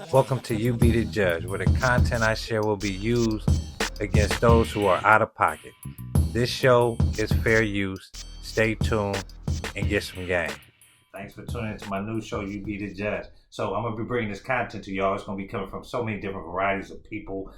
Welcome to You Be the Judge, where the content I share will be used against those who are out of pocket. This show is fair use. Stay tuned and get some game. Thanks for tuning into my new show, You Be the Judge. So I'm going to be bringing this content to y'all. It's going to be coming from so many different varieties of people,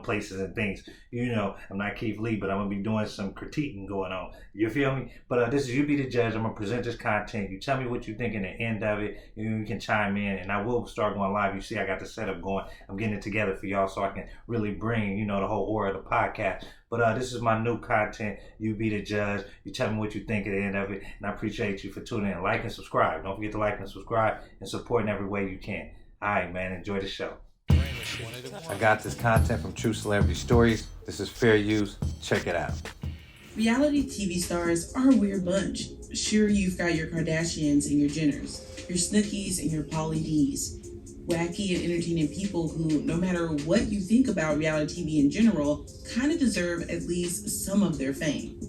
places and things. I'm not Keith Lee, but I'm going to be doing some critiquing going on. You feel me? But this is You Be the Judge. I'm going to present this content. You tell me what you think in the end of it. You can chime in, and I will start going live. You see, I got the setup going. I'm getting it together for y'all so I can really bring, the whole aura of the podcast. But this is my new content. You be the judge. You tell me what you think at the end of it. And I appreciate you for tuning in. Like and subscribe. Don't forget to like and subscribe and support in every way you can. All right, man. Enjoy the show. I got this content from True Celebrity Stories. This is fair use. Check it out. Reality TV stars are a weird bunch. Sure, you've got your Kardashians and your Jenners, your Snookies and your Pauly D's. Wacky and entertaining people who, no matter what you think about reality TV in general, kind of deserve at least some of their fame.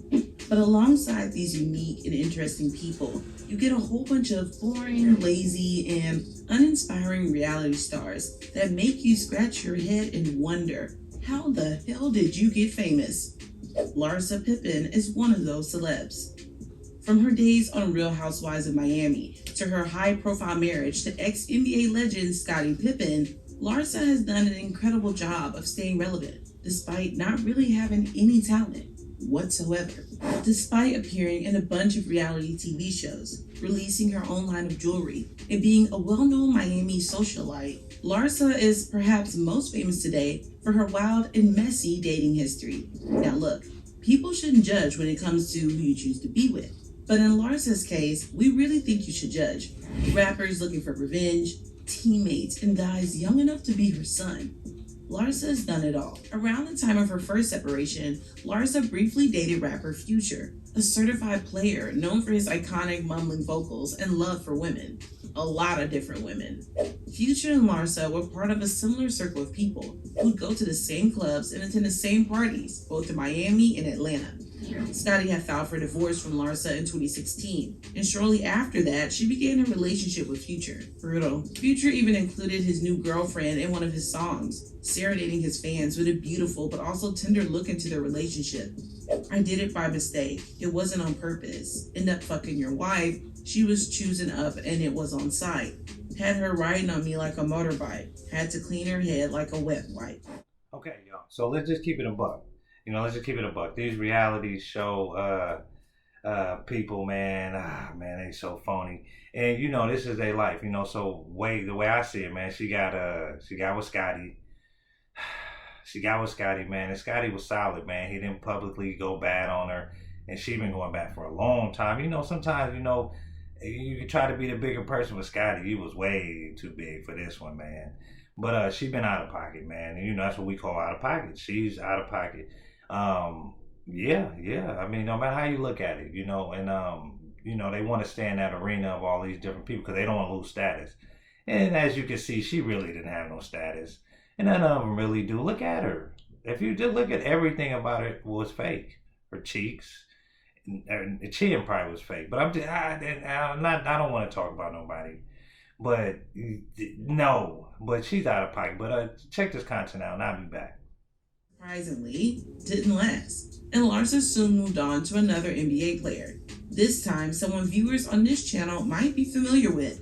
But alongside these unique and interesting people, you get a whole bunch of boring, lazy, and uninspiring reality stars that make you scratch your head and wonder, how the hell did you get famous? Larsa Pippin is one of those celebs. From her days on Real Housewives of Miami to her high-profile marriage to ex-NBA legend Scottie Pippen, Larsa has done an incredible job of staying relevant, despite not really having any talent whatsoever. Despite appearing in a bunch of reality TV shows, releasing her own line of jewelry, and being a well-known Miami socialite, Larsa is perhaps most famous today for her wild and messy dating history. Now look, people shouldn't judge when it comes to who you choose to be with. But in Larsa's case, we really think you should judge. Rappers looking for revenge, teammates, and guys young enough to be her son. Larsa has done it all. Around the time of her first separation, Larsa briefly dated rapper Future, a certified player known for his iconic mumbling vocals and love for women. A lot of different women. Future and Larsa were part of a similar circle of people who'd go to the same clubs and attend the same parties, both in Miami and Atlanta. Scottie had filed for divorce from Larsa in 2016, and shortly after that, she began a relationship with Future. Brutal. Future even included his new girlfriend in one of his songs, serenading his fans with a beautiful but also tender look into their relationship. I did it by mistake. It wasn't on purpose. End up fucking your wife. She was choosing up and it was on sight. Had her riding on me like a motorbike. Had to clean her head like a wet wipe. Okay, y'all. So let's just keep it a buck. Let's just keep it a buck. These reality show people, man, they so phony. And this is their life. So the way I see it, man, she got with Scottie. She got with Scottie, man, and Scottie was solid, man. He didn't publicly go bad on her, and she been going back for a long time. Sometimes you can try to be the bigger person with Scottie. You was way too big for this one, man. But she been out of pocket, man. And that's what we call out of pocket. She's out of pocket. Yeah. I mean, no matter how you look at it, they want to stay in that arena of all these different people because they don't want to lose status. And as you can see, she really didn't have no status. And none of them really do. Look at her. If you just look at everything about her was fake. Her cheeks, and the chin probably was fake. But I don't want to talk about nobody. But no, but she's out of pocket. But check this content out and I'll be back. Surprisingly, didn't last, and Larsa soon moved on to another NBA player. This time, someone viewers on this channel might be familiar with.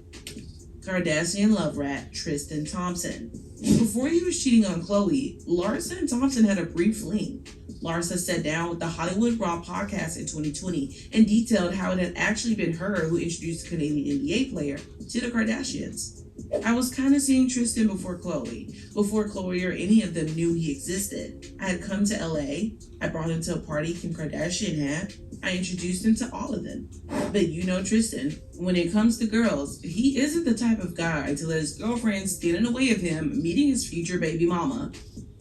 Kardashian love rat Tristan Thompson. Before he was cheating on Khloe, Larsa and Thompson had a brief fling. Larsa sat down with the Hollywood Raw podcast in 2020 and detailed how it had actually been her who introduced the Canadian NBA player to the Kardashians. I was kind of seeing Tristan before Khloe or any of them knew he existed. I had come to LA, I brought him to a party Kim Kardashian had, I introduced him to all of them. But Tristan, when it comes to girls, he isn't the type of guy to let his girlfriend stand in the way of him meeting his future baby mama.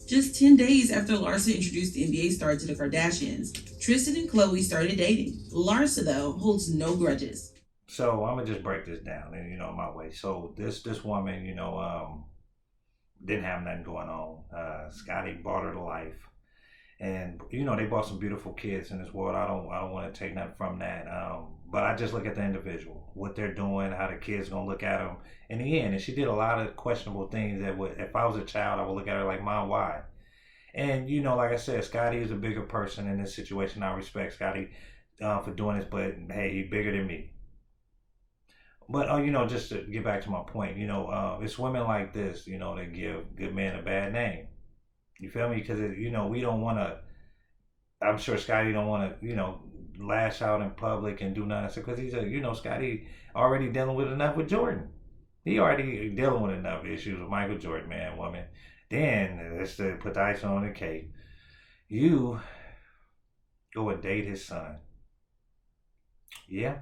Just 10 days after Larsa introduced the NBA star to the Kardashians, Tristan and Khloe started dating. Larsa, though, holds no grudges. So I'm gonna just break this down, my way. So this woman, didn't have nothing going on. Scottie brought her to life, And they brought some beautiful kids in this world. I don't want to take nothing from that. But I just look at the individual, what they're doing, how the kids gonna look at them in the end. And she did a lot of questionable things that would, if I was a child, I would look at her like, Mom, why? And like I said, Scotty is a bigger person in this situation. I respect Scotty for doing this, but hey, he's bigger than me. But just to get back to my point, it's women like this, that give good men a bad name. You feel me? Because we don't want to. I'm sure Scotty don't want to, lash out in public and do nothing because he's Scotty already dealing with enough with Jordan. He already dealing with enough issues with Michael Jordan, man, woman. Then let's put the icing on the cake. You go and date his son. Yeah,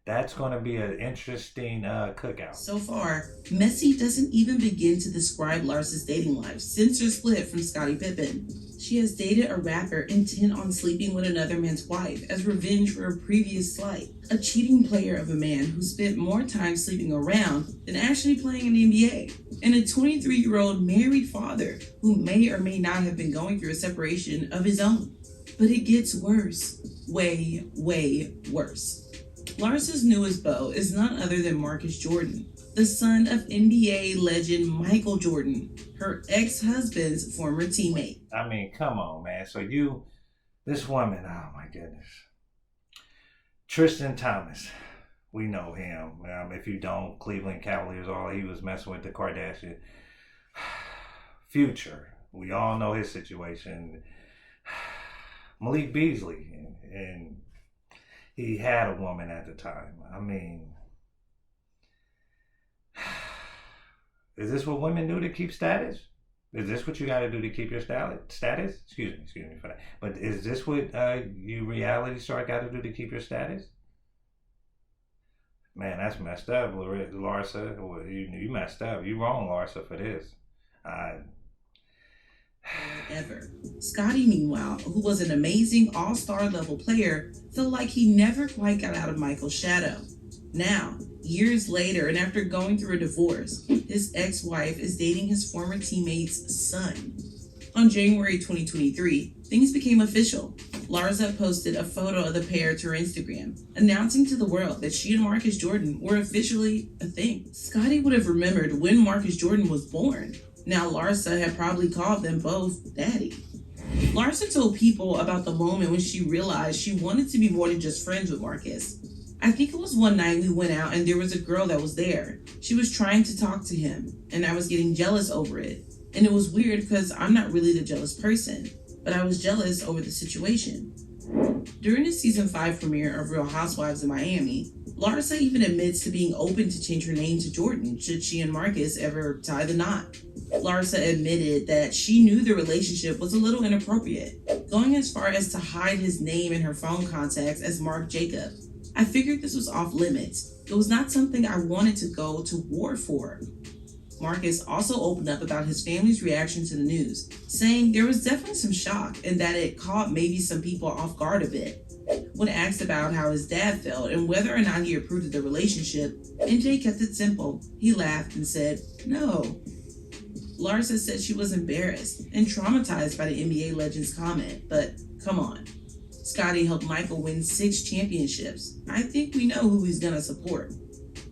that's going to be an interesting cookout. So far, Messi doesn't even begin to describe Larsa's dating life since her split from Scottie Pippen. She has dated a rapper intent on sleeping with another man's wife as revenge for a previous slight. A cheating player of a man who spent more time sleeping around than actually playing in the NBA. And a 23-year-old married father who may or may not have been going through a separation of his own. But it gets worse. Way, way worse. Larsa's newest beau is none other than Marcus Jordan, the son of NBA legend Michael Jordan, her ex-husband's former teammate. I mean, come on, man. So this woman, oh my goodness. Tristan Thompson, we know him. If you don't, Cleveland Cavaliers, all he was messing with the Kardashian. Future, we all know his situation. Malik Beasley, and he had a woman at the time. I mean, is this what women do to keep status? Is this what you got to do to keep your status? Excuse me for that. But is this what you reality star got to do to keep your status? Man, that's messed up, Larsa. You messed up. You wrong, Larsa, for this. Ever. Scotty, meanwhile, who was an amazing all-star level player, felt like he never quite got out of Michael's shadow. Now, years later, and after going through a divorce, his ex-wife is dating his former teammate's son. On January 2023, things became official. Larsa posted a photo of the pair to her Instagram, announcing to the world that she and Marcus Jordan were officially a thing. Scotty would have remembered when Marcus Jordan was born. Now, Larsa had probably called them both daddy. Larsa told People about the moment when she realized she wanted to be more than just friends with Marcus. I think it was one night we went out and there was a girl that was there. She was trying to talk to him, and I was getting jealous over it. And it was weird because I'm not really the jealous person, but I was jealous over the situation. During the season 5 premiere of Real Housewives in Miami, Larsa even admits to being open to change her name to Jordan should she and Marcus ever tie the knot. Larsa admitted that she knew the relationship was a little inappropriate, going as far as to hide his name in her phone contacts as Mark Jacob. I figured this was off limits. It was not something I wanted to go to war for. Marcus also opened up about his family's reaction to the news, saying there was definitely some shock and that it caught maybe some people off guard a bit. When asked about how his dad felt and whether or not he approved of the relationship, NJ kept it simple. He laughed and said, "No." Larsa said she was embarrassed and traumatized by the NBA legend's comment, but come on. Scotty helped Michael win 6 championships. I think we know who he's gonna support.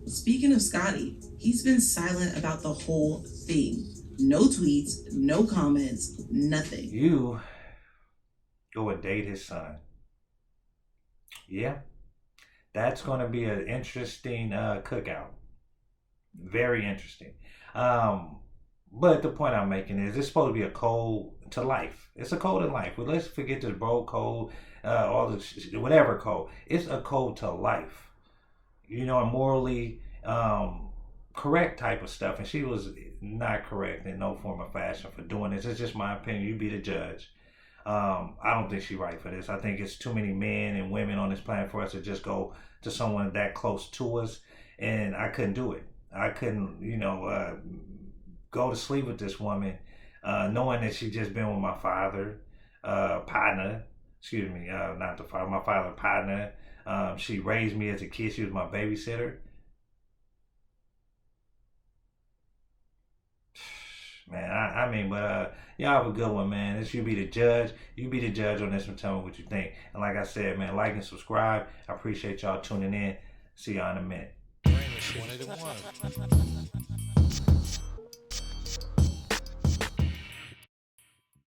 Speaking of Scotty, he's been silent about the whole thing. No tweets, no comments, nothing. You go and date his son. Yeah, that's going to be an interesting cookout. Very interesting. But the point I'm making is it's supposed to be a code to life. It's a code in life. Well, let's forget this bro code, all this whatever code. It's a code to life. A morally correct type of stuff. And she was not correct in no form or fashion for doing this. It's just my opinion. You be the judge. I don't think she's right for this. I think it's too many men and women on this planet for us to just go to someone that close to us. And I couldn't do it. I couldn't, go to sleep with this woman, knowing that she just been with my father, partner. Excuse me, not the father, my father partner. She raised me as a kid. She was my babysitter. Man, I mean, but y'all have a good one, man. This you be the judge. You be the judge on this one. Tell me what you think. And like I said, man, like and subscribe. I appreciate y'all tuning in. See y'all in a minute. 181.